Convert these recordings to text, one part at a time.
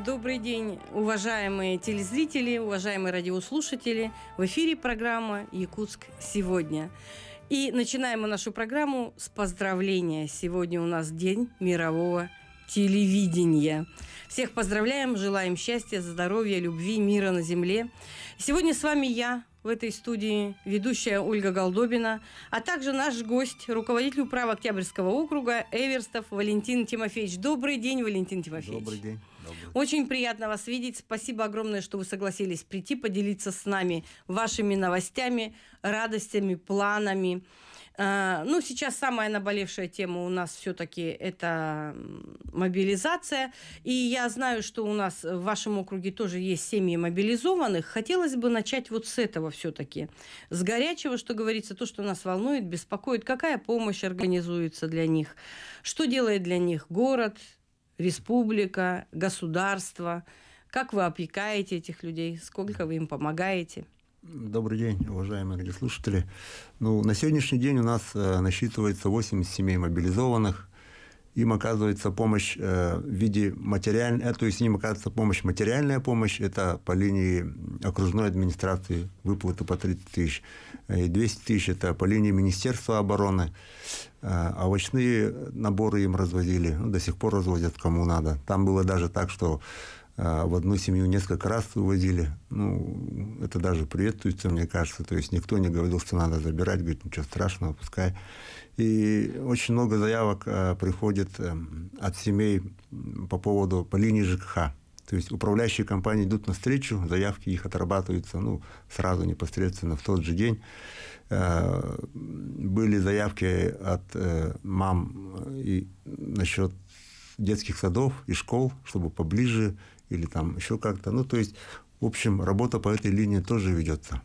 Добрый день, уважаемые телезрители, уважаемые радиослушатели. В эфире программа «Якутск сегодня». И начинаем мы нашу программу с поздравления. Сегодня у нас День мирового телевидения. Всех поздравляем, желаем счастья, здоровья, любви, мира на земле. Сегодня с вами я, в этой студии, ведущая Ольга Голдобина, а также наш гость, руководитель управы Октябрьского округа Эверстов Валентин Тимофеевич. Добрый день, Валентин Тимофеевич. Добрый день. Очень приятно вас видеть. Спасибо огромное, что вы согласились прийти, поделиться с нами вашими новостями, радостями, планами. Ну, сейчас самая наболевшая тема у нас все-таки это мобилизация. И я знаю, что у нас в вашем округе тоже есть семьи мобилизованных. Хотелось бы начать вот с этого все-таки. С горячего, что говорится, то, что нас волнует, беспокоит. Какая помощь организуется для них? Что делает для них город, республика, государство? Как вы опекаете этих людей? Сколько вы им помогаете? Добрый день, уважаемые радиослушатели. На сегодняшний день у нас насчитывается 80 семей мобилизованных. Им оказывается помощь в виде материальной, то есть им оказывается помощь, материальная помощь, это по линии окружной администрации, выплаты по 30 тысяч, и 200 тысяч это по линии Министерства обороны. Овощные наборы им развозили, до сих пор развозят кому надо. Там было даже так, что в одну семью несколько раз вывозили. Это даже приветствуется, мне кажется. То есть никто не говорил, что надо забирать, говорит, ничего страшного, пускай. И очень много заявок приходит от семей по линии ЖКХ. То есть управляющие компании идут навстречу, заявки их отрабатываются сразу непосредственно в тот же день. Были заявки от мам и насчет детских садов и школ, чтобы поближе или там еще как-то. То есть, в общем, работа по этой линии тоже ведется.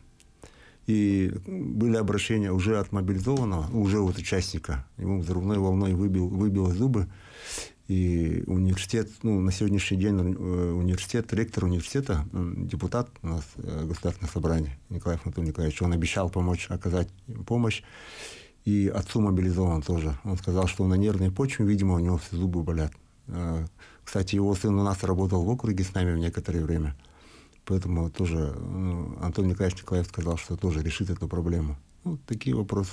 И были обращения уже от мобилизованного, уже от участника. Ему взрывной волной выбило зубы. И университет, на сегодняшний день ректор университета, депутат у нас Государственного собрания Николай Анатольевич Николаевич, он обещал оказать помощь. И отцу мобилизован тоже. Он сказал, что на нервной почве, видимо, у него все зубы болят. Кстати, его сын у нас работал в округе с нами в некоторое время. Поэтому тоже Антон Николаевич Николаев сказал, что тоже решит эту проблему. Такие вопросы.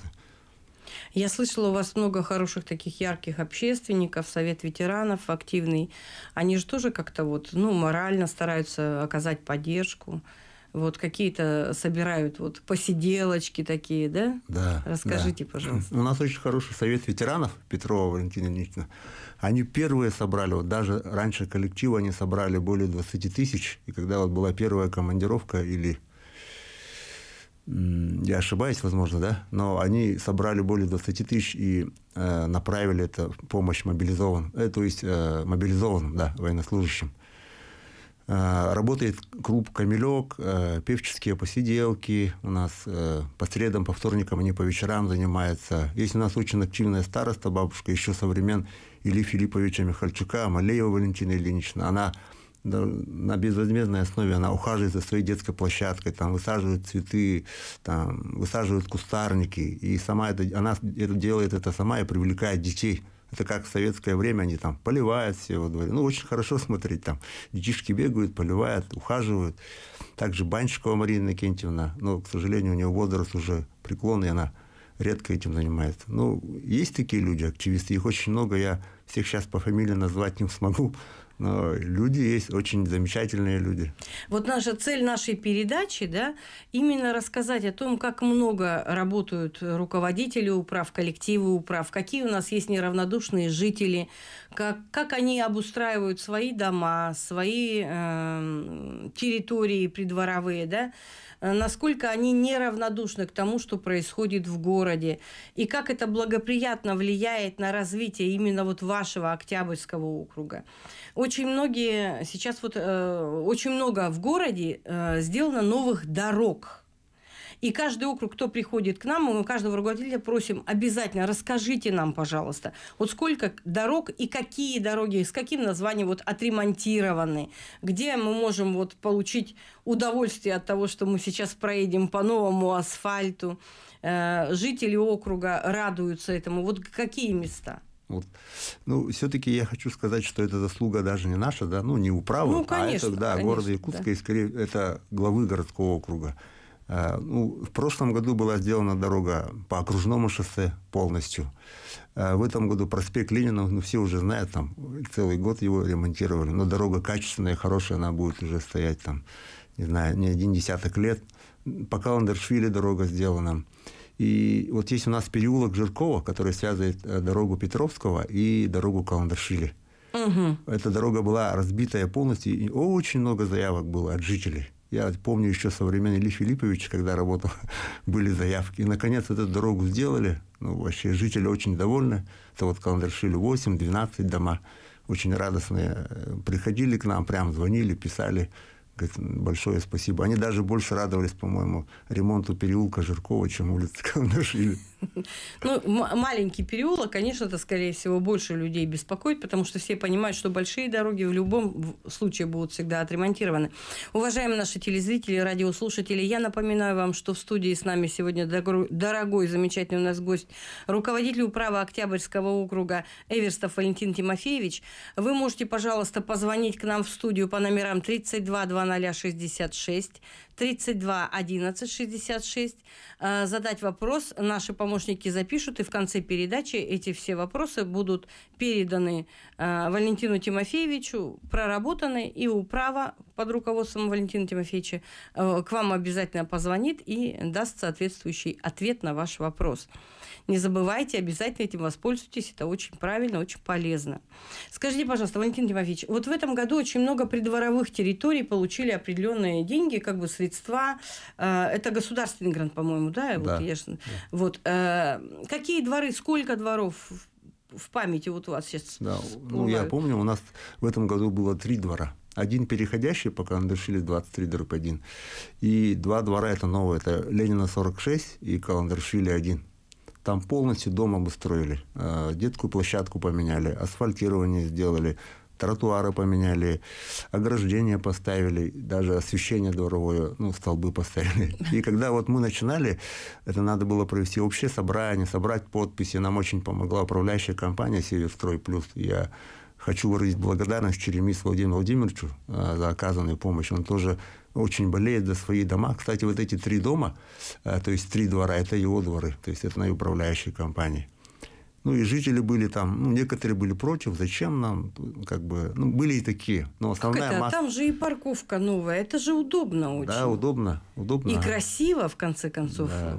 Я слышала, у вас много хороших таких ярких общественников, совет ветеранов активный. Они же тоже как-то морально стараются оказать поддержку. Какие-то собирают посиделочки такие, да? Да. Расскажите, пожалуйста. У нас очень хороший совет ветеранов, Петрова Валентина Ильичевна. Они первые собрали, даже раньше коллектива они собрали более 20 тысяч. И когда была первая командировка, или я ошибаюсь, возможно, да? Но они собрали более 20 тысяч и направили это в помощь мобилизованным, военнослужащим. Работает клуб «Камелек», певческие посиделки. У нас по средам, по вторникам, они по вечерам занимаются. Есть у нас очень активная староста, бабушка, еще со времен Ильи Филипповича Михальчука, Малеева Валентина Ильинична. Она на безвозмездной основе ухаживает за своей детской площадкой, высаживает цветы, высаживает кустарники. И она делает это сама и привлекает детей. Это как в советское время, они поливают все во дворе. Очень хорошо смотреть, детишки бегают, поливают, ухаживают. Также Банщикова Марина Иннокентьевна, но, к сожалению, у нее возраст уже преклонный, она редко этим занимается. Есть такие люди, активисты, их очень много, я всех сейчас по фамилии назвать не смогу, но люди есть, очень замечательные люди. Наша цель нашей передачи, да, именно рассказать о том, как много работают руководители управ, коллективы управ, какие у нас есть неравнодушные жители, как они обустраивают свои дома, свои территории придворовые, да, насколько они неравнодушны к тому, что происходит в городе, и как это благоприятно влияет на развитие именно вашего Октябрьского округа. Очень многие сейчас очень много в городе сделано новых дорог. И каждый округ, кто приходит к нам, мы каждого руководителя просим обязательно расскажите нам, пожалуйста, сколько дорог и какие дороги, с каким названием отремонтированы, где мы можем получить удовольствие от того, что мы сейчас проедем по новому асфальту. Жители округа радуются этому. Какие места? Вот. Ну, все-таки я хочу сказать, что это заслуга даже не наша, да, ну, не управы, ну, конечно, а это, да, конечно, города Якутска, да. и скорее это главы городского округа. Ну, в прошлом году была сделана дорога по окружному шоссе полностью. В этом году проспект Ленина, ну, все уже знают, там целый год его ремонтировали, но дорога качественная, хорошая, она будет уже стоять там, не знаю, не один десяток лет. По Каландершвили дорога сделана. И вот есть у нас переулок Жиркова, который связывает дорогу Петровского и дорогу Каландершвили. Угу. Эта дорога была разбитая полностью, и очень много заявок было от жителей. Я помню еще со времен Ильи Филипповича, когда работал, были заявки. И, наконец, эту дорогу сделали. Ну, вообще, жители очень довольны. Это вот Каландершвили 8-12 дома. Очень радостные. Приходили к нам, прям звонили, писали. Говорит, большое спасибо. Они даже больше радовались, по-моему, ремонту переулка Жиркова, чем улицы Каландершвили. Ну, маленький переулок, конечно, это, скорее всего, больше людей беспокоит, потому что все понимают, что большие дороги в любом случае будут всегда отремонтированы. Уважаемые наши телезрители, радиослушатели, я напоминаю вам, что в студии с нами сегодня дорогой, замечательный у нас гость, руководитель управы Октябрьского округа Эверстов Валентин Тимофеевич. Вы можете, пожалуйста, позвонить к нам в студию по номерам 32 0066, 32 11 66, задать вопрос. Наши помощники запишут, и в конце передачи эти все вопросы будут переданы Валентину Тимофеевичу, проработаны, и управа под руководством Валентина Тимофеевича к вам обязательно позвонит и даст соответствующий ответ на ваш вопрос. Не забывайте, обязательно этим воспользуйтесь. Это очень правильно, очень полезно. Скажите, пожалуйста, Валентин Тимофеевич, вот в этом году очень много придворовых территорий получили определенные деньги, как бы средства. Это государственный грант, по-моему, да? Да. Вот, какие дворы, сколько дворов в памяти вот у вас сейчас? Да, ну, я помню, у нас в этом году было 3 двора. Один переходящий по Каландершвили 23/1. И 2 двора это новые. Это Ленина 46 и Каландершвили 1. Там полностью дом обустроили. Детскую площадку поменяли, асфальтирование сделали, тротуары поменяли, ограждения поставили, даже освещение дворовое, ну, столбы поставили. И когда вот мы начинали, это надо было провести общее собрание, собрать подписи. Нам очень помогла управляющая компания «Северстрой Плюс». Я хочу выразить благодарность Черемис Владимиру Владимировичу за оказанную помощь. Он тоже очень болеет за свои дома. Кстати, вот эти 3 дома, то есть 3 двора, это его дворы, то есть это на управляющей компании. Ну, и жители были там, ну, некоторые были против, зачем нам, как бы, ну, были и такие. Но основная масса... Там же и парковка новая, это же удобно очень. Да, удобно. И красиво, в конце концов. Да.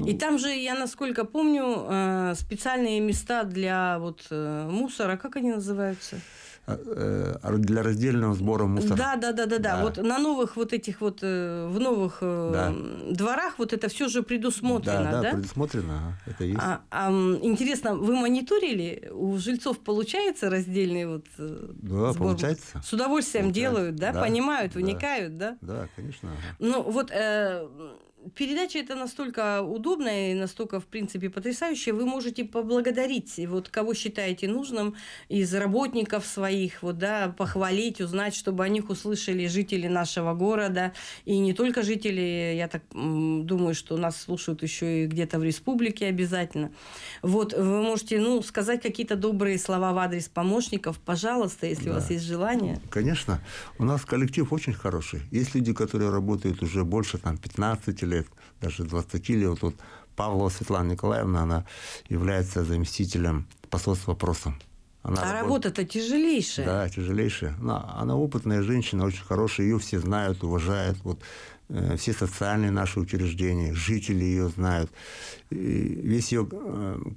И там же, я насколько помню, специальные места для вот мусора, как они называются? Для раздельного сбора мусора. Да. Вот на новых вот этих вот, в новых дворах вот это все же предусмотрено, да? Да, предусмотрено, это есть. Интересно, вы мониторили? У жильцов получается раздельный вот да, сбор? Получается. С удовольствием делают, да? Понимают, вникают, да? Да, конечно. Ну, вот... Передача эта настолько удобная и настолько, в принципе, потрясающая. Вы можете поблагодарить, вот, кого считаете нужным из работников своих, вот, да, похвалить, узнать, чтобы о них услышали жители нашего города. И не только жители, я так думаю, что нас слушают еще и где-то в республике обязательно. Вот, вы можете, ну, сказать какие-то добрые слова в адрес помощников, пожалуйста, если у вас есть желание. Конечно. У нас коллектив очень хороший. Есть люди, которые работают уже больше там 15 лет, даже 20 лет. Вот Павлова Светлана Николаевна, она является заместителем по соцвопросам. Работа-то тяжелейшая. Да, тяжелейшая. Она опытная женщина, очень хорошая, ее все знают, уважают. Вот, все социальные наши учреждения, жители ее знают. И весь ее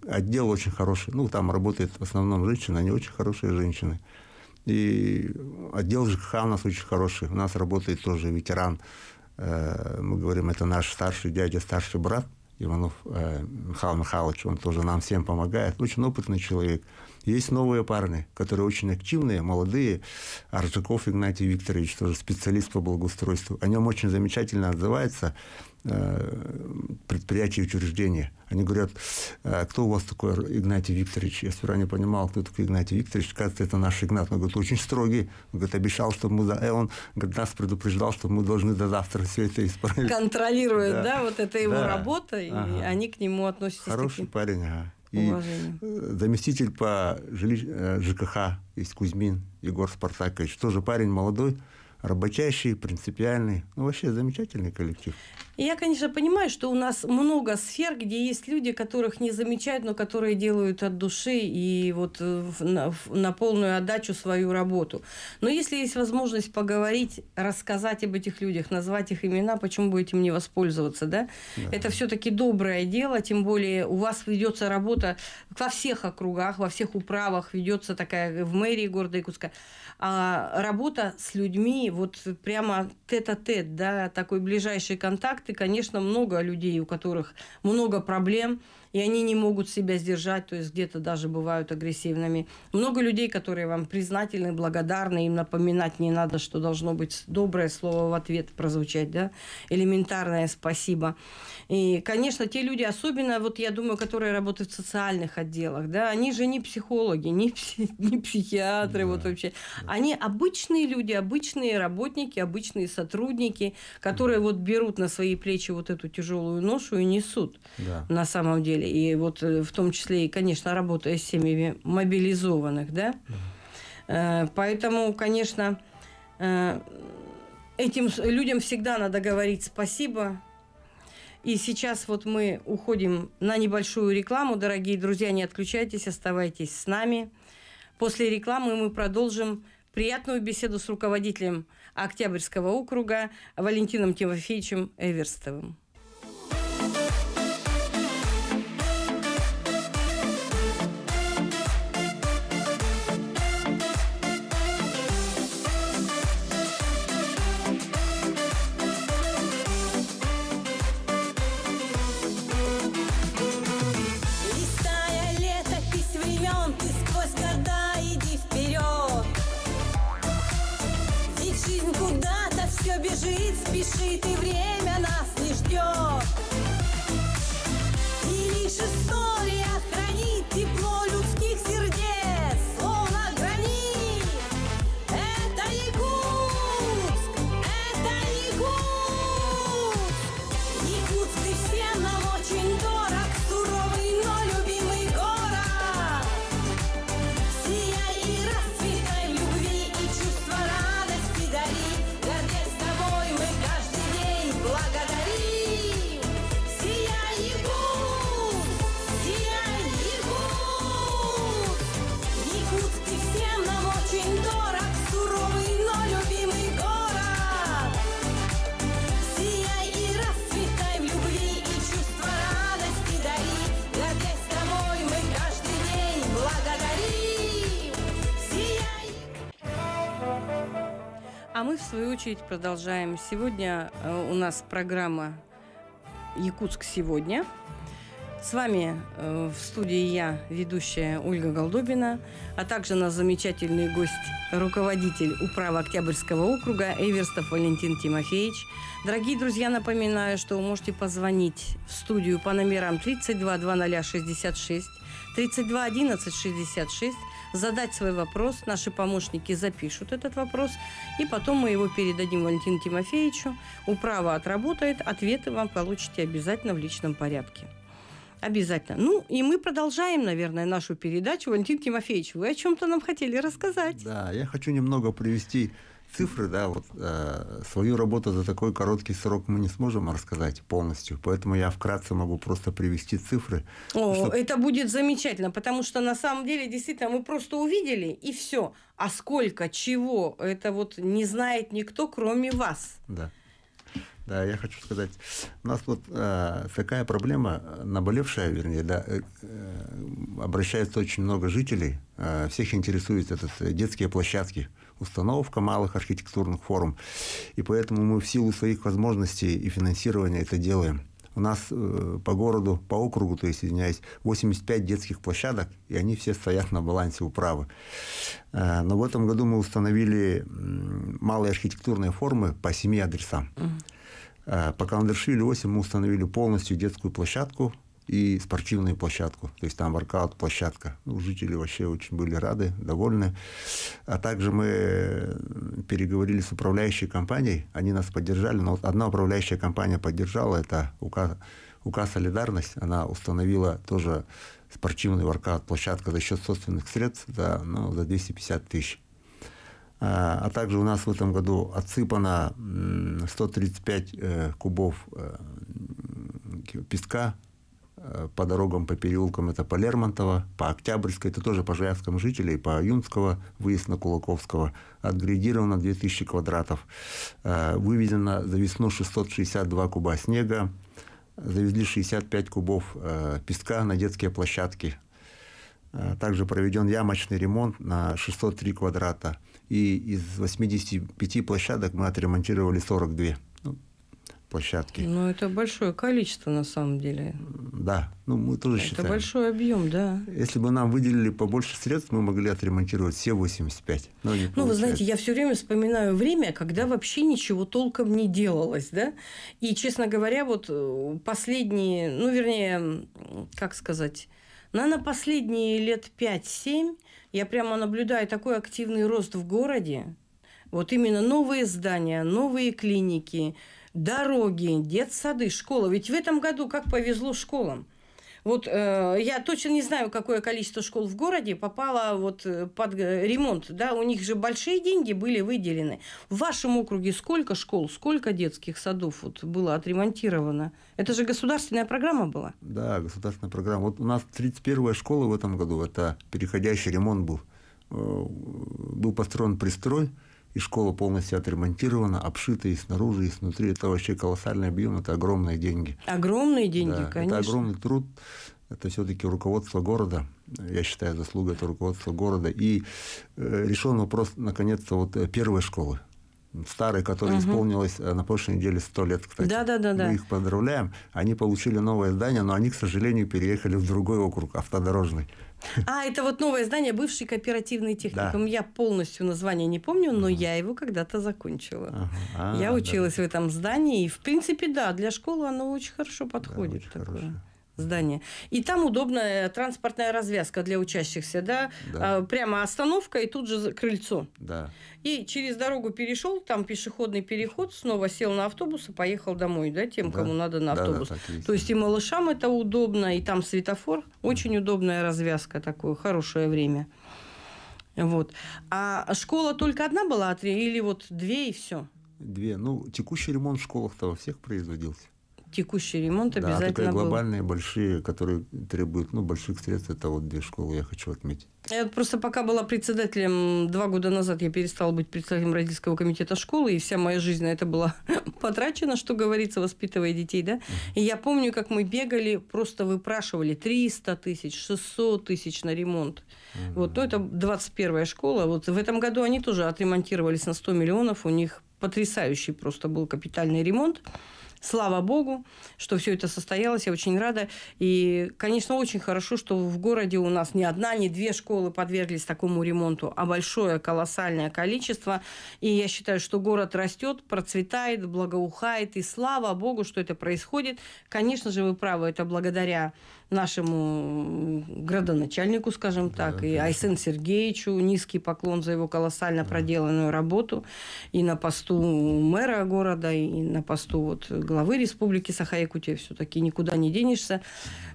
отдел очень хороший. Ну, там работает в основном женщины, они очень хорошие женщины. И отдел ЖКХ у нас очень хороший. У нас работает тоже ветеран. Мы говорим, это наш старший дядя, старший брат Иванов Михаил Михайлович. Он тоже нам всем помогает. Очень опытный человек. Есть новые парни, которые очень активные, молодые. Аржаков Игнатий Викторович, тоже специалист по благоустройству. О нем очень замечательно отзывается предприятия и учреждения. Они говорят, кто у вас такой Игнатий Викторович? Я сперва не понимал, кто такой Игнатий Викторович. Кажется, это наш Игнат. Он говорит, очень строгий. Он говорит, обещал, что мы... Он говорит, нас предупреждал, что мы должны до завтра все это исправить. Контролирует, да? Вот это его работа, и они к нему относятся. Хороший парень, И заместитель по ЖКХ есть Кузьмин Егор Спартакович. Тоже парень молодой, работящий, принципиальный. Ну, вообще замечательный коллектив. И я, конечно, понимаю, что у нас много сфер, где есть люди, которых не замечают, но которые делают от души и вот на полную отдачу свою работу. Но если есть возможность поговорить, рассказать об этих людях, назвать их имена, почему бы этим не воспользоваться, да? Это все-таки доброе дело, тем более у вас ведется работа во всех округах, во всех управах, ведется такая в мэрии города Якутска. А работа с людьми, вот прямо тет-а-тет, да, такой ближайший контакт, и, конечно, много людей, у которых много проблем, и они не могут себя сдержать, то есть где-то даже бывают агрессивными. Много людей, которые вам признательны, благодарны, им напоминать не надо, что должно быть доброе слово в ответ прозвучать, да, элементарное спасибо. И, конечно, те люди, особенно, вот я думаю, которые работают в социальных отделах, да, они же не психологи, не психиатры, вот вообще. Они обычные люди, обычные работники, обычные сотрудники, которые вот берут на свои плечи вот эту тяжелую ношу и несут на самом деле. И вот в том числе и, конечно, работая с семьями мобилизованных, да. Поэтому, конечно, этим людям всегда надо говорить спасибо. И сейчас вот мы уходим на небольшую рекламу. Дорогие друзья, не отключайтесь, оставайтесь с нами. После рекламы мы продолжим приятную беседу с руководителем Октябрьского округа Валентином Тимофеевичем Эверстовым. Спешит, и время нас не ждет. И лишь история хранит тепло людских сердец, словно гранит. Это Якутск, это Якутск. Якутск, ты всем нам очень дорог, суровый, но любимый город. Сияй и расцветай в любви, и чувство радости дари. Гордясь тобой, мы каждый день благодарим. Сияй, Якутск, сияй, Якутск. Якутск, ты всем нам очень дорог, суровый, но любимый город. Сияй и расцветай в любви, и чувство радости дари. Гордясь тобой, мы каждый день благодарим. Сияй. А мы, в свою очередь, продолжаем. Сегодня у нас программа «Якутск сегодня». С вами в студии я, ведущая Ольга Голдобина, а также наш замечательный гость, руководитель управы Октябрьского округа Эверстов Валентин Тимофеевич. Дорогие друзья, напоминаю, что вы можете позвонить в студию по номерам 32 0066, 32 11 66, задать свой вопрос. Наши помощники запишут этот вопрос, и потом мы его передадим Валентину Тимофеевичу. Управа отработает, ответы вам получите обязательно в личном порядке. Обязательно. Ну, и мы продолжаем, наверное, нашу передачу. Валентин Тимофеевич, вы о чем-то нам хотели рассказать. Да, я хочу немного привести цифры, да, вот свою работу за такой короткий срок мы не сможем рассказать полностью, поэтому я вкратце могу просто привести цифры. Это будет замечательно, потому что на самом деле действительно мы просто увидели и все. А сколько, чего, это вот не знает никто, кроме вас. Да. Да, я хочу сказать, у нас вот такая проблема, наболевшая, вернее, да, обращается очень много жителей, всех интересует детские площадки, установка малых архитектурных форм, и поэтому мы в силу своих возможностей и финансирования это делаем. У нас по городу, по округу, то есть, извиняюсь, 85 детских площадок, и они все стоят на балансе управы. Но в этом году мы установили малые архитектурные формы по 7 адресам. По Каландершвили 8 мы установили полностью детскую площадку и спортивную площадку. То есть там воркаут-площадка. Жители вообще очень были рады, довольны. А также мы переговорили с управляющей компанией. Они нас поддержали. Но вот одна управляющая компания поддержала. Это УК УК «Солидарность», она установила тоже спортивный воркаут-площадку за счет собственных средств за 250 тысяч. А также у нас в этом году отсыпано 135 кубов песка по дорогам, по переулкам. Это по Лермонтова, по Октябрьской, это тоже по Жаявскому жителей, по Юнского, выезд на Кулаковского. Отгрейдировано 2000 квадратов. Вывезено за весну 662 куба снега. Завезли 65 кубов песка на детские площадки. Также проведен ямочный ремонт на 603 квадрата. И из 85 площадок мы отремонтировали 42 площадки. Ну, это большое количество на самом деле. Да, мы тоже считаем. Это большой объем, да. Если бы нам выделили побольше средств, мы могли отремонтировать все 85. Вы знаете, я все время вспоминаю время, когда вообще ничего толком не делалось, да? И, честно говоря, вот последние, как сказать, наверное, последние лет 5-7 я прямо наблюдаю такой активный рост в городе. Вот именно новые здания, новые клиники, дороги, детсады, школы. Ведь в этом году как повезло школам. Вот я точно не знаю, какое количество школ в городе попало вот под ремонт. Да? У них же большие деньги были выделены. В вашем округе сколько школ, сколько детских садов вот было отремонтировано? Это же государственная программа была? Да, государственная программа. Вот у нас 31-я школа в этом году, это переходящий ремонт был. Был построен пристрой, и школа полностью отремонтирована, обшита и снаружи, и снутри. Это вообще колоссальный объем, это огромные деньги. Огромные деньги, да, конечно. Это огромный труд, это все-таки руководство города, я считаю, заслуга это руководство города. И решен вопрос, наконец-то, вот первой школы. Старой, которой исполнилось на прошлой неделе 100 лет, кстати. Да. Мы их поздравляем. Они получили новое здание, но они, к сожалению, переехали в другой округ, автодорожный. Это вот новое здание, бывший кооперативный техникум. Да. Я полностью название не помню, но я его когда-то закончила. Я училась в этом здании. И, в принципе, да, для школы оно очень хорошо подходит. Очень такое хорошее здание. И там удобная транспортная развязка для учащихся, да? Прямо остановка и тут же крыльцо. Да. И через дорогу перешел, там пешеходный переход, снова сел на автобус и поехал домой, да, тем, кому надо на автобус. То есть и малышам это удобно, и там светофор, очень удобная развязка, такое хорошее время. Вот. А школа только одна была или вот две и все? Две. Текущий ремонт в школах-то во всех производился. Текущий ремонт обязательно был. Глобальные, большие, которые требуют больших средств, это вот две школы, я хочу отметить. Я просто пока была председателем, 2 года назад я перестала быть председателем родительского комитета школы, и вся моя жизнь на это была потрачена, что говорится, воспитывая детей, да. И я помню, как мы бегали, просто выпрашивали 300 тысяч, 600 тысяч на ремонт. Вот, это 21-я школа. Вот в этом году они тоже отремонтировались на 100 миллионов, у них потрясающий просто был капитальный ремонт. Слава Богу, что все это состоялось, я очень рада. И, конечно, очень хорошо, что в городе у нас ни одна, ни две школы подверглись такому ремонту, а большое, колоссальное количество. И я считаю, что город растет, процветает, благоухает. И слава Богу, что это происходит. Конечно же, вы правы, это благодаря нашему градоначальнику, скажем так, и Айсен Сергеевичу низкий поклон за его колоссально проделанную работу и на посту мэра города, и на посту главы Республики Саха-Якутия. Все-таки никуда не денешься.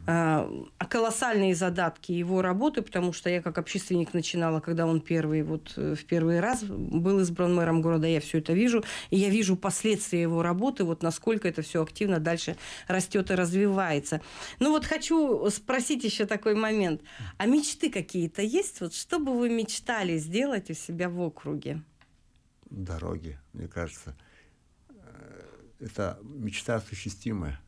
Колоссальные задатки его работы, потому что я как общественник начинала, когда он в первый раз был избран мэром города, я все это вижу, и я вижу последствия его работы, насколько это все активно дальше растет и развивается. Хочу спросить еще такой момент. А мечты какие-то есть? Что бы вы мечтали сделать у себя в округе? Дороги, мне кажется. Это мечта осуществимая.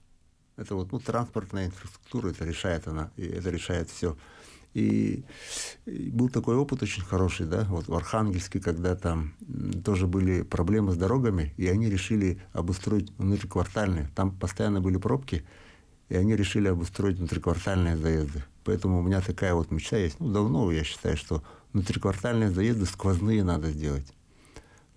Это транспортная инфраструктура, это решает все. И был такой опыт очень хороший, да, в Архангельске, когда там тоже были проблемы с дорогами, и они решили обустроить внутриквартальные. Там постоянно были пробки, и они решили обустроить внутриквартальные заезды. Поэтому у меня такая мечта есть. Давно я считаю, что внутриквартальные заезды сквозные надо сделать.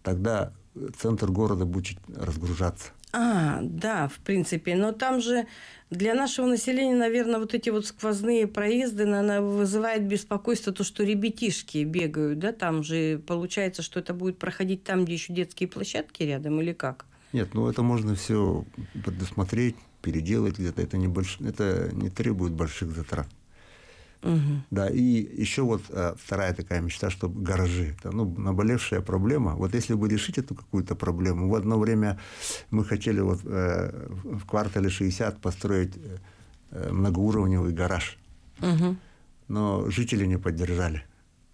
Тогда центр города будет разгружаться. Да, в принципе. Но там же для нашего населения, наверное, эти сквозные проезды, вызывает беспокойство то, что ребятишки бегают, да? Там же получается, что это будет проходить там, где еще детские площадки рядом, или как? Нет, ну это можно все предусмотреть, переделать где-то. Это не требует больших затрат. Мгм. Да, и еще вот вторая такая мечта, чтобы гаражи. Это, наболевшая проблема. Вот если бы решить эту какую-то проблему, в одно время мы хотели вот в квартале 60 построить многоуровневый гараж. Мгм. Но жители не поддержали.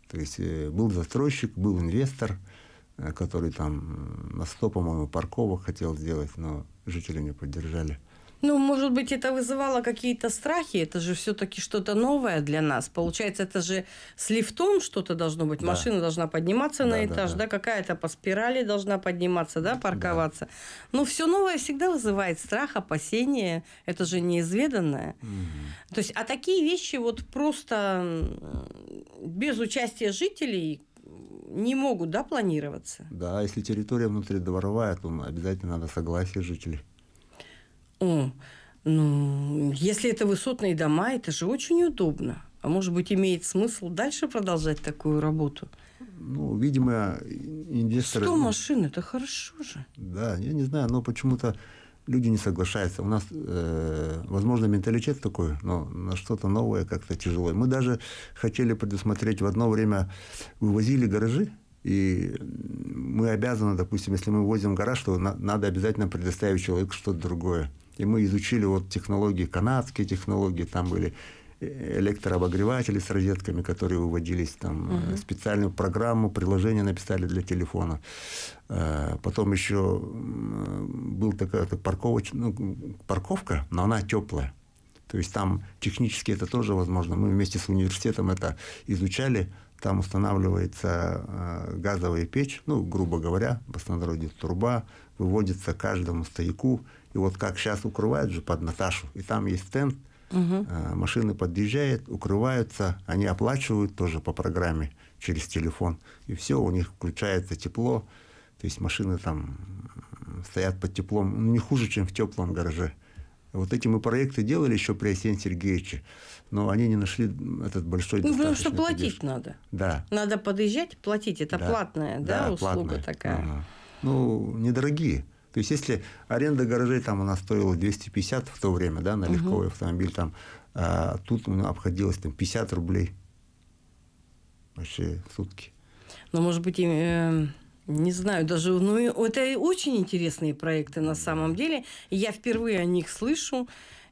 То есть был застройщик, был инвестор, который там на 100, по-моему, парковок хотел сделать, но жители не поддержали. Ну, может быть, это вызывало какие-то страхи. Это же все-таки что-то новое для нас. Получается, это же с лифтом что-то должно быть. Да. Машина должна подниматься Да, на да, этаж, да. да, какая-то по спирали должна подниматься, да, парковаться. Но все новое всегда вызывает страх, опасения. Это же неизведанное. То есть, а такие вещи вот просто без участия жителей не могут, да, планироваться? Да, если территория внутридворовая, то обязательно надо согласие жителей. О, ну, если это высотные дома, это же очень удобно. А может быть, имеет смысл дальше продолжать такую работу? Ну, видимо, инвесторы... 100 машин, это хорошо же. Да, я не знаю, но почему-то люди не соглашаются. У нас, возможно, менталитет такой, но на что-то новое как-то тяжело. Мы даже хотели предусмотреть, в одно время вывозили гаражи, и мы обязаны, допустим, если мы вывозим гараж, то надо обязательно предоставить человеку что-то другое. И мы изучили вот технологии, канадские технологии, там были электрообогреватели с розетками, которые выводились, там специальную программу, приложение написали для телефона. Потом еще была такая парковка, но она теплая. То есть там технически это тоже возможно. Мы вместе с университетом это изучали. Там устанавливается газовая печь, грубо говоря, в простонародье труба, выводится каждому стояку. И вот как сейчас укрывают же под Наташу, и там есть стенд, машины подъезжают, укрываются, они оплачивают тоже по программе через телефон, и все, у них включается тепло, то есть машины там стоят под теплом, не хуже, чем в теплом гараже. Вот эти мы проекты делали еще при Арсении Сергеевиче, но они не нашли этот большой достаточно. Потому что платить надо. Да. Надо подъезжать, платить. Это Да. платная, да, услуга платная. такая. Ага. Недорогие. То есть, если аренда гаражей там у нас стоила 250 в то время, да, на легковый автомобиль, там, тут обходилось там 50 рублей вообще в сутки. Но, может быть, не знаю, даже, это очень интересные проекты на самом деле. Я впервые о них слышу.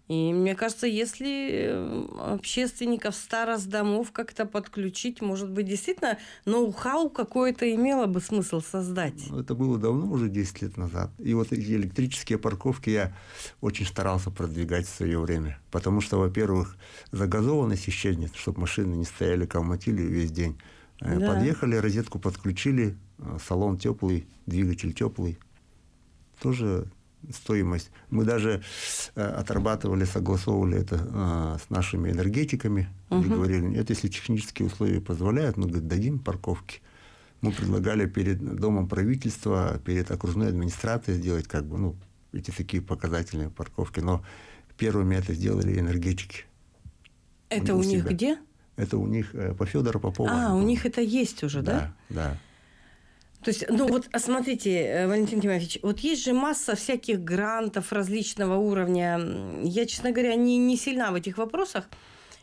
И мне кажется, если общественников старост-домов как-то подключить, может быть, действительно ноу-хау какое-то имело бы смысл создать. Это было давно, уже 10 лет назад. И вот эти электрические парковки я очень старался продвигать в свое время. Потому что, во-первых, загазованность исчезнет, чтобы машины не стояли, колмотили весь день. Да. Подъехали, розетку подключили, салон теплый, двигатель теплый. Тоже стоимость. Мы даже отрабатывали, согласовывали это с нашими энергетиками. И говорили, нет, если технические условия позволяют, мы дадим парковки. Мы предлагали перед Домом правительства, перед окружной администрацией сделать эти такие показательные парковки. Но первыми это сделали энергетики. Это у них себя. где? Это у них по Федору Попову. У них это есть уже, да? Да. То есть, вот смотрите, Валентин Тимофеевич, вот есть же масса всяких грантов различного уровня. Я, честно говоря, не сильна в этих вопросах.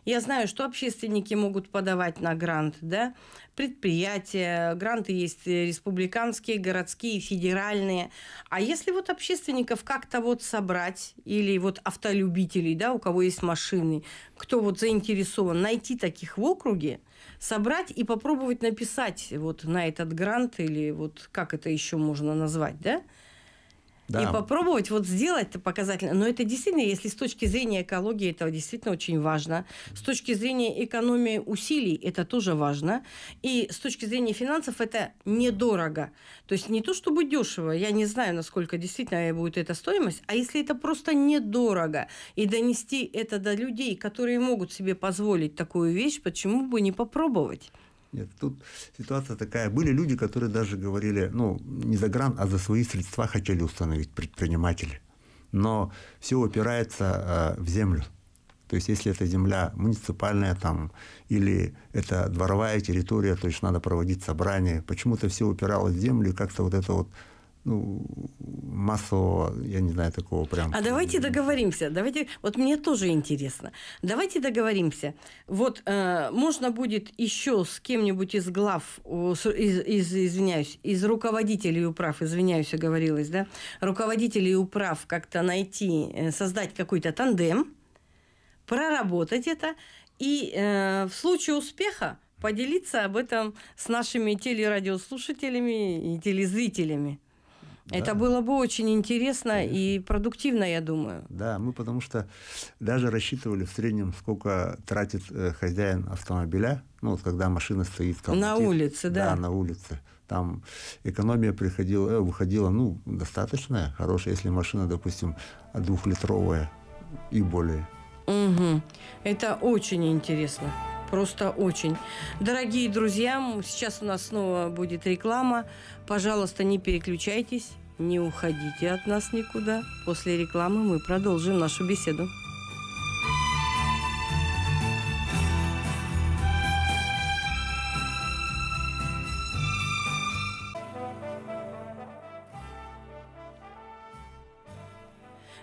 Я знаю, что общественники могут подавать на грант, да, предприятия, гранты есть республиканские, городские, федеральные. А если вот общественников как-то вот собрать, или вот автолюбителей, да, у кого есть машины, кто вот заинтересован, найти таких в округе, собрать и попробовать написать вот на этот грант, или вот как это еще можно назвать, да? Да. И попробовать вот сделать это показательно. Но это действительно, если с точки зрения экологии, это действительно очень важно. С точки зрения экономии усилий, это тоже важно. И с точки зрения финансов, это недорого. То есть не то, чтобы дешево, я не знаю, насколько действительно будет эта стоимость, а если это просто недорого, и донести это до людей, которые могут себе позволить такую вещь, почему бы не попробовать? Нет, тут ситуация такая. Были люди, которые даже говорили, не за грант, а за свои средства хотели установить предприниматели. Но все упирается в землю. То есть, если это земля муниципальная там, или это дворовая территория, то есть надо проводить собрания. Почему-то все упиралось в землю, и как-то вот это вот ну, массового, я не знаю, такого прям. А давайте договоримся. Давайте, вот мне тоже интересно. Давайте договоримся. Вот можно будет еще с кем-нибудь из глав, извиняюсь, из руководителей управ, извиняюсь, оговорилась, да, руководителей управ как-то найти, создать какой-то тандем, проработать это и в случае успеха поделиться об этом с нашими телерадиослушателями и телезрителями. Да. Это было бы очень интересно, конечно, и продуктивно, я думаю. Да, мы потому что даже рассчитывали в среднем, сколько тратит хозяин автомобиля, ну, вот когда машина стоит. На улице, да. Да, на улице. Там экономия выходила, ну, достаточная, хорошая, если машина, допустим, 2-литровая и более. Угу. Это очень интересно. Просто очень. Дорогие друзья, сейчас у нас снова будет реклама. Пожалуйста, не переключайтесь, не уходите от нас никуда. После рекламы мы продолжим нашу беседу.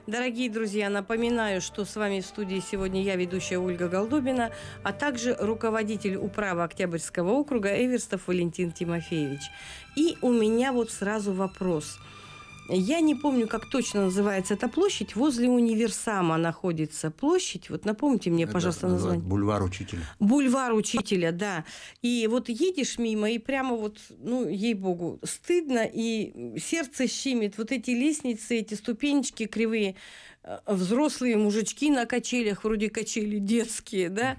Дорогие друзья, напоминаю, что с вами в студии сегодня я, ведущая Ольга Голдобина, а также руководитель управы Октябрьского округа Эверстов Валентин Тимофеевич. И у меня вот сразу вопрос. Я не помню, как точно называется эта площадь. Возле универсама находится площадь. Вот напомните мне, пожалуйста, название. Бульвар Учителя. Бульвар Учителя, да. И вот едешь мимо, и прямо вот, ну, ей-богу, стыдно, и сердце щемит. Вот эти лестницы, эти ступенечки кривые, взрослые мужички на качелях, вроде качели детские, да.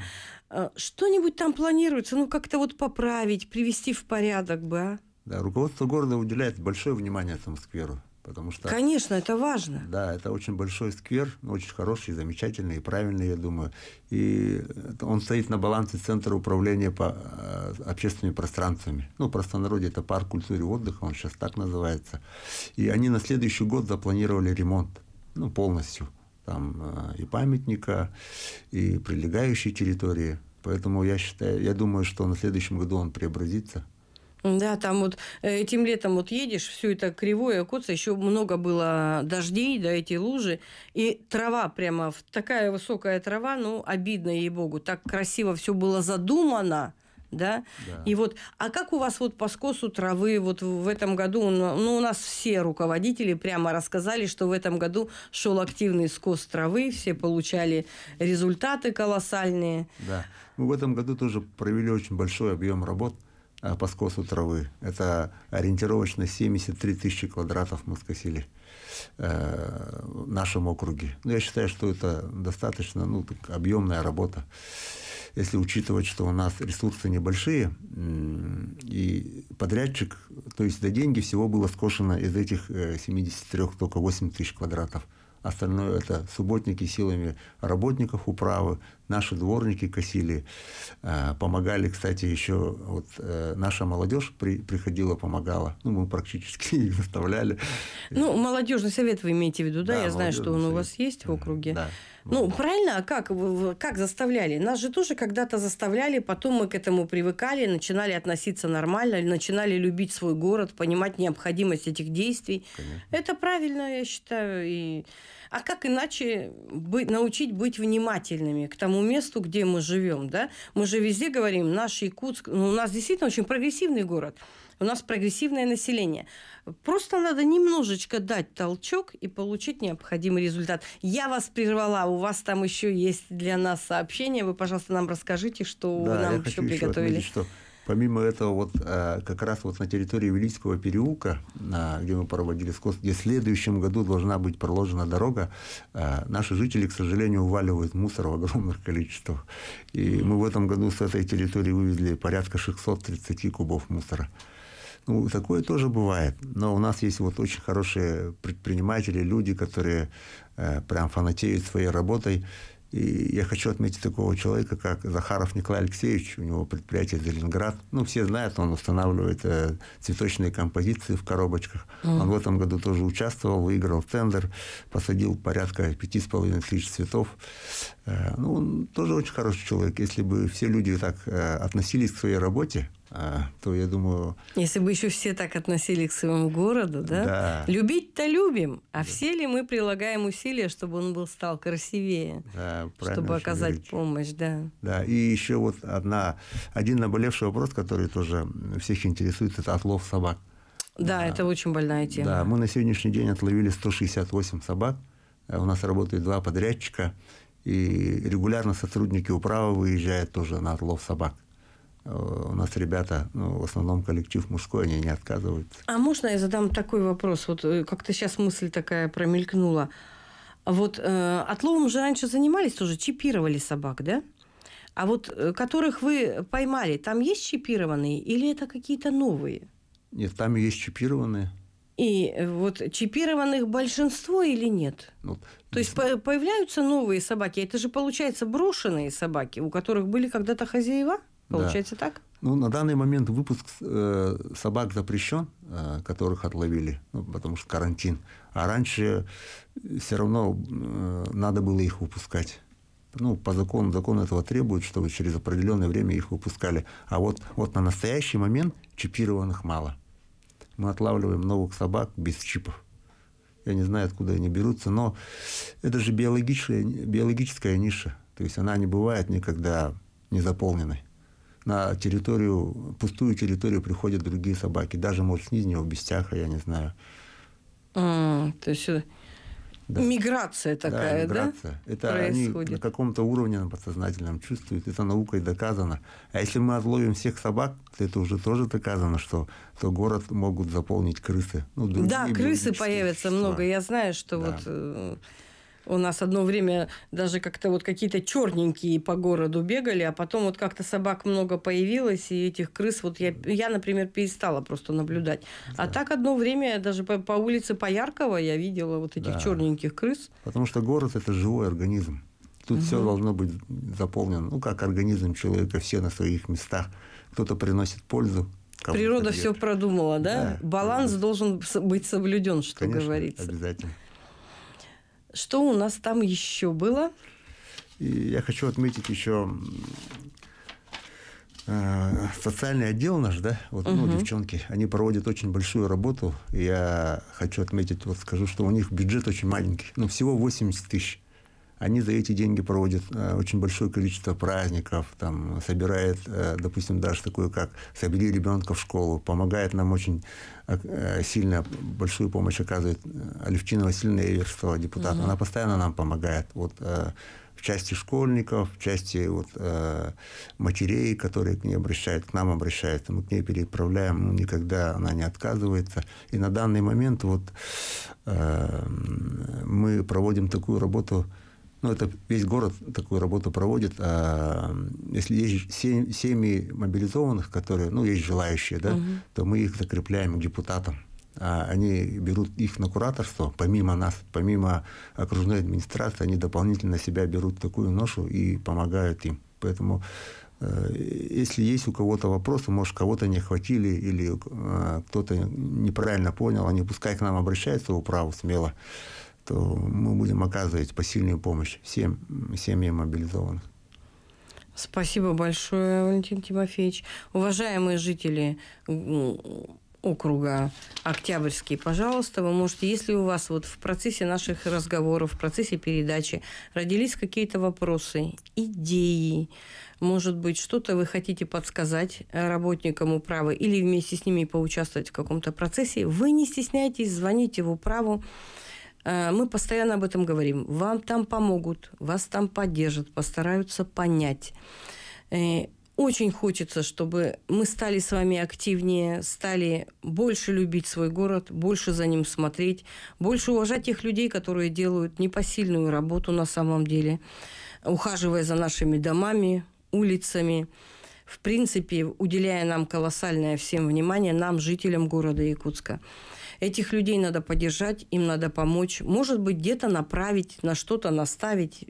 Что-нибудь там планируется, ну, как-то вот поправить, привести в порядок бы, а? Да, руководство города уделяет большое внимание этому скверу. Потому что, конечно, это важно. Да, это очень большой сквер, очень хороший, замечательный и правильный, я думаю. И он стоит на балансе Центра управления по общественными пространствами. Ну, в простонародье это парк культуры и отдыха, он сейчас так называется. И они на следующий год запланировали ремонт, ну, полностью. Там и памятника, и прилегающей территории. Поэтому я думаю, что на следующем году он преобразится. Да, там вот этим летом вот едешь, все это кривое, куца, еще много было дождей, да, эти лужи, и трава прямо, такая высокая трава, ну, обидно, ей-богу, так красиво все было задумано, да? Да. И вот, а как у вас вот по скосу травы вот в этом году, ну, у нас все руководители прямо рассказали, что в этом году шел активный скос травы, все получали результаты колоссальные. Да, мы в этом году тоже провели очень большой объем работ по скосу травы. Это ориентировочно 73 тысячи квадратов мы скосили в нашем округе. Но я считаю, что это достаточно, ну, объемная работа. Если учитывать, что у нас ресурсы небольшие, и подрядчик, то есть за деньги всего было скошено из этих 73 только 8 тысяч квадратов. Остальное это субботники силами работников управы, наши дворники косили, помогали, кстати, еще вот наша молодежь приходила, помогала, ну, мы практически их заставляли. Ну, молодежный совет вы имеете в виду, да? Я знаю, что он у вас есть в округе. Да. Ну, правильно, а как заставляли? Нас же тоже когда-то заставляли, потом мы к этому привыкали, начинали относиться нормально, начинали любить свой город, понимать необходимость этих действий. Конечно. Это правильно, я считаю. А как иначе научить быть внимательными к тому месту, где мы живем, да? Мы же везде говорим, наш Якутск, ну, у нас действительно очень прогрессивный город. У нас прогрессивное население. Просто надо немножечко дать толчок и получить необходимый результат. Я вас прервала, у вас там еще есть для нас сообщение. Вы, пожалуйста, нам расскажите, что вы нам еще приготовили. Отметить, что помимо этого, вот как раз вот на территории Великого переулка, где мы проводили скос, где в следующем году должна быть проложена дорога, наши жители, к сожалению, уваливают мусор в огромных количествах. И мы в этом году с этой территории вывезли порядка 630 кубов мусора. Ну, такое тоже бывает. Но у нас есть вот очень хорошие предприниматели, люди, которые прям фанатеют своей работой. И я хочу отметить такого человека, как Захаров Николай Алексеевич. У него предприятие «Зеленград». Ну, все знают, он устанавливает цветочные композиции в коробочках. Он в этом году тоже участвовал, выиграл тендер, посадил порядка 5500 цветов. Ну, он тоже очень хороший человек. Если бы все люди так относились к своей работе, то, я думаю... Если бы еще все так относились к своему городу, да? Да. Любить-то любим, а все ли мы прилагаем усилия, чтобы он стал красивее, Да, чтобы оказать говорите. помощь, да. Да, и еще вот один наболевший вопрос, который тоже всех интересует, это отлов собак. Да, это очень больная тема. Да, мы на сегодняшний день отловили 168 собак. У нас работают 2 подрядчика, и регулярно сотрудники управы выезжают тоже на отлов собак. У нас ребята, в основном коллектив мужской, они не отказываются. А можно я задам такой вопрос? Вот как-то сейчас мысль такая промелькнула. Вот отловом же раньше занимались тоже, чипировали собак, да? А вот которых вы поймали, там есть чипированные или это какие-то новые? Нет, там и есть чипированные. И вот чипированных большинство или нет? Вот. То есть появляются новые собаки. Это же, получается, брошенные собаки, у которых были когда-то хозяева? Получается так? Ну, на данный момент выпуск собак запрещен, которых отловили, потому что карантин. А раньше все равно надо было их выпускать. По закону, закон этого требует, чтобы через определенное время их выпускали. А вот на настоящий момент чипированных мало. Мы отлавливаем новых собак без чипов. Я не знаю, откуда они берутся, но это же биологическая ниша. То есть она не бывает никогда не заполненной. На пустую территорию приходят другие собаки. Даже, может, с Нижнего Бестяха, я не знаю. То есть миграция такая, да? Миграция. Это происходит. Они на каком-то уровне на подсознательном чувствуют. Это наукой доказано. А если мы отловим всех собак, то это уже тоже доказано, что город могут заполнить крысы. Да, крысы появятся много. Я знаю, что вот... У нас одно время даже как-то вот какие-то черненькие по городу бегали, а потом вот как-то собак много появилось, и этих крыс вот я, например, перестала просто наблюдать. Да. А так одно время даже по улице Пояркова я видела вот этих черненьких крыс. Потому что город – это живой организм. Тут все должно быть заполнено. Как организм человека, все на своих местах. Кто-то приносит пользу. Природа все продумала, да? Баланс должен быть соблюден, что Конечно, говорится. Обязательно. Что у нас там еще было? И я хочу отметить еще социальный отдел наш, да, девчонки, они проводят очень большую работу. И я хочу отметить, скажу, что у них бюджет очень маленький, всего 80 тысяч. Они за эти деньги проводят очень большое количество праздников, там, собирают, допустим, даже такое, как «Собери ребенка в школу», помогает нам очень сильно, большую помощь оказывает Алевтина Васильевна Эверстова, депутат. Она постоянно нам помогает. В части школьников, в части матерей, которые к ней к нам обращаются. Мы к ней переправляем, никогда она не отказывается. И на данный момент мы проводим такую работу. Это весь город такую работу проводит. Если есть семьи мобилизованных, которые, есть желающие, да, то мы их закрепляем к депутатам. Они берут их на кураторство, помимо нас, помимо окружной администрации, они дополнительно на себя берут такую ношу и помогают им. Поэтому, если есть у кого-то вопросы, может, кого-то не охватили или кто-то неправильно понял, они пускай к нам обращаются в управу смело, то мы будем оказывать посильную помощь всем семьям мобилизованных. Спасибо большое, Валентин Тимофеевич. Уважаемые жители округа Октябрьский, пожалуйста, вы можете, если у вас в процессе наших разговоров, в процессе передачи родились какие-то вопросы, идеи, может быть, что-то вы хотите подсказать работникам управы или вместе с ними поучаствовать в каком-то процессе, вы не стесняйтесь, звоните в управу. Мы постоянно об этом говорим. Вам там помогут, вас там поддержат, постараются понять. Очень хочется, чтобы мы стали с вами активнее, стали больше любить свой город, больше за ним смотреть, больше уважать тех людей, которые делают непосильную работу на самом деле, ухаживая за нашими домами, улицами, в принципе, уделяя нам колоссальное всем внимание, нам, жителям города Якутска. Этих людей надо поддержать, им надо помочь. Может быть, где-то направить, на что-то наставить.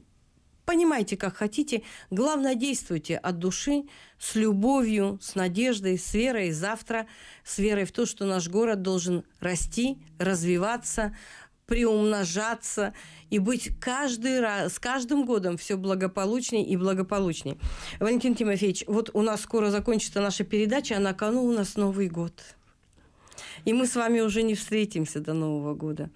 Понимайте, как хотите. Главное, действуйте от души, с любовью, с надеждой, с верой завтра, с верой в то, что наш город должен расти, развиваться, приумножаться и быть каждый раз, с каждым годом все благополучней и благополучней. Валентин Тимофеевич, вот у нас скоро закончится наша передача, а на кону у нас Новый год. И мы с вами уже не встретимся до Нового года.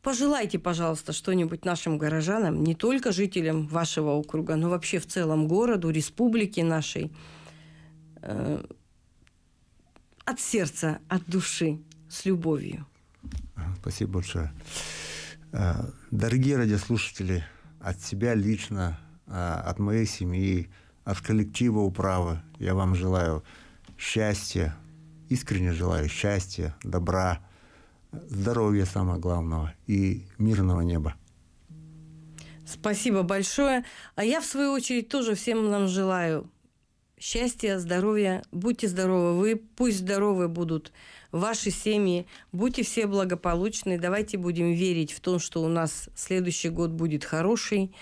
Пожелайте, пожалуйста, что-нибудь нашим горожанам, не только жителям вашего округа, но вообще в целом городу, республике нашей, от сердца, от души, с любовью. Спасибо большое. Дорогие радиослушатели, от себя лично, от моей семьи, от коллектива управы я вам желаю счастья, искренне желаю счастья, добра, здоровья самое главное и мирного неба. Спасибо большое. А я, в свою очередь, тоже всем нам желаю счастья, здоровья. Будьте здоровы вы, пусть здоровы будут ваши семьи. Будьте все благополучны. Давайте будем верить в то, что у нас следующий год будет хороший,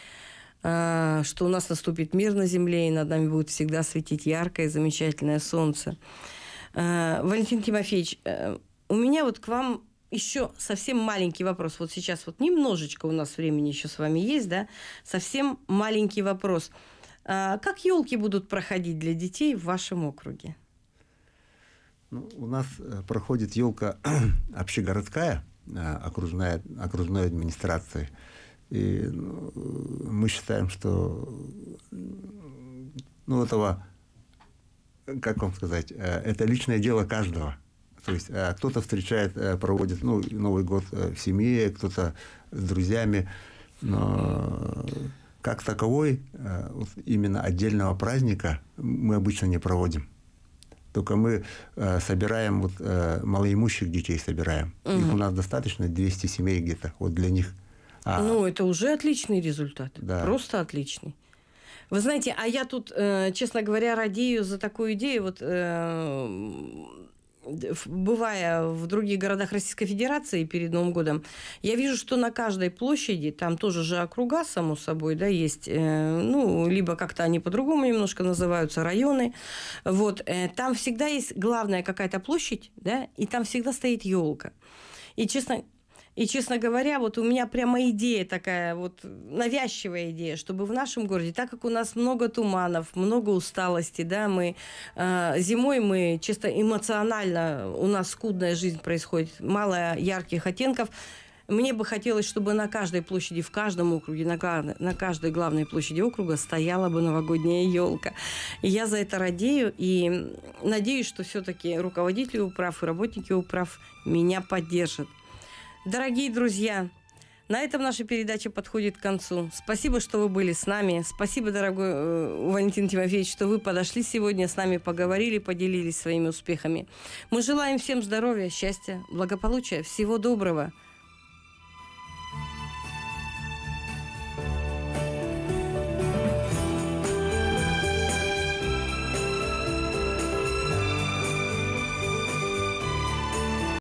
что у нас наступит мир на земле, и над нами будет всегда светить яркое, замечательное солнце. Валентин Тимофеевич, у меня вот к вам еще совсем маленький вопрос. Вот сейчас вот немножечко у нас времени еще с вами есть, да? Совсем маленький вопрос. Как елки будут проходить для детей в вашем округе? Ну, у нас проходит елка общегородская, окружной администрации. И мы считаем, что этого, как вам сказать, это личное дело каждого. То есть кто-то встречает, проводит Новый год в семье, кто-то с друзьями. Но как таковой, именно отдельного праздника мы обычно не проводим. Только мы собираем, малоимущих детей собираем. Угу. Их у нас достаточно, 200 семей где-то, для них. Это уже отличный результат. Да. Просто отличный. Вы знаете, а я тут, честно говоря, радею за такую идею. Бывая в других городах Российской Федерации перед Новым годом, я вижу, что на каждой площади, там тоже же округа, само собой, да, есть, либо как-то они по-другому немножко называются, районы, там всегда есть главная какая-то площадь, да, и там всегда стоит елка. И, честно говоря, у меня прямо идея такая, навязчивая идея, чтобы в нашем городе, так как у нас много туманов, много усталости, да, зимой чисто эмоционально, у нас скудная жизнь происходит, мало ярких оттенков. Мне бы хотелось, чтобы на каждой площади, в каждом округе, на каждой главной площади округа стояла бы новогодняя елка. И я за это радею и надеюсь, что все-таки руководители управ и работники управ меня поддержат. Дорогие друзья, на этом наша передача подходит к концу. Спасибо, что вы были с нами. Спасибо, дорогой Валентин Тимофеевич, что вы подошли сегодня с нами, поговорили, поделились своими успехами. Мы желаем всем здоровья, счастья, благополучия, всего доброго.